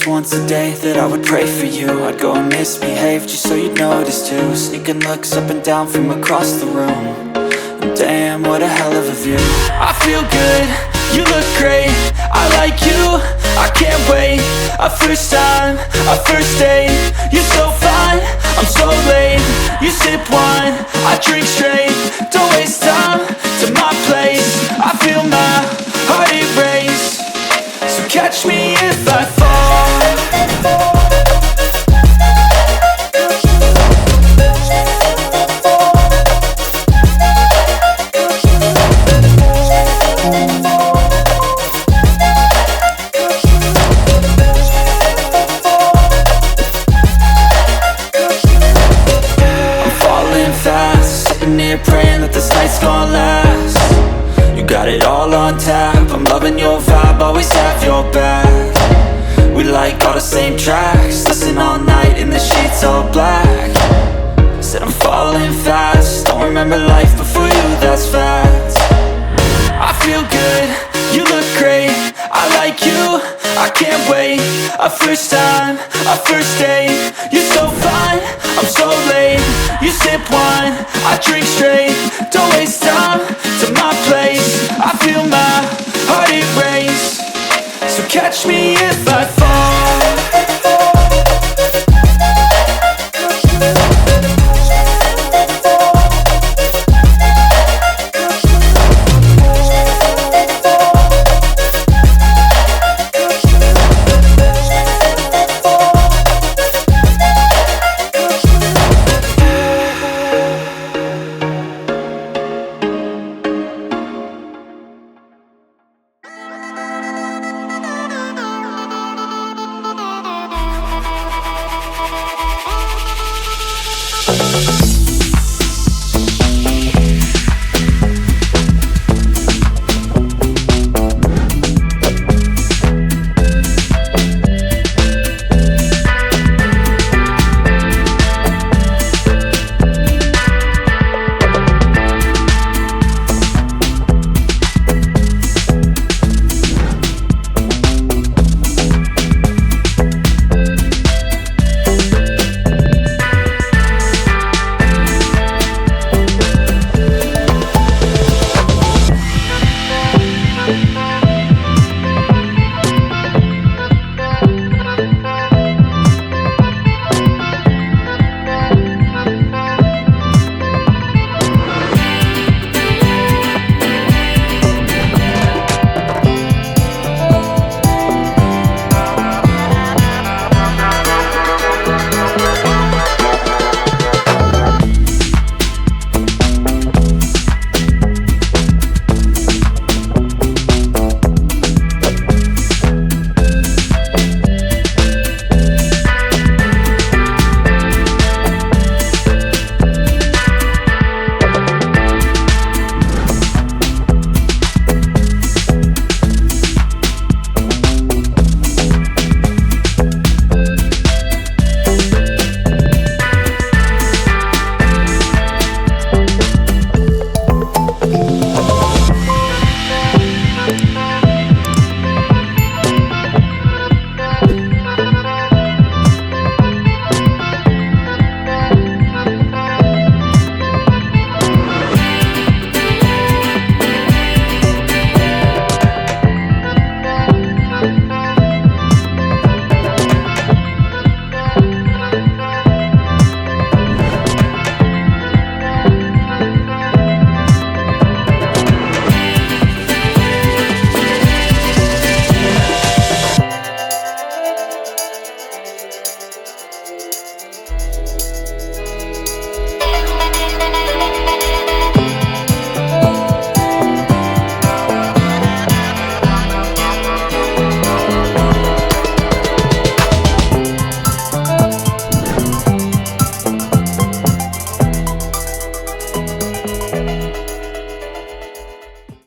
once a day that I would pray for you. I'd go and misbehave just so you'd notice too. Sneaking looks up and down from across the room. And damn, what a hell of a view. I feel good, you look great, I like you, I can't wait. A first time, a first date. You're so fine, I'm so late. You sip wine, I drink straight. Don't waste time to my place. I feel my heart erase. So catch me if I fall. Praying that this night's gonna last. You got it all on tap, I'm loving your vibe, always have your back. We like all the same tracks, listen all night in the sheets all black. Said I'm falling fast, don't remember life before you, that's fact. I feel good, you look great, I like you, I can't wait. A first time, a first date. You're so fine, I'm so late. You sip wine, I drink straight. Don't waste time to my place. I feel my heart erase. So catch me if I fall.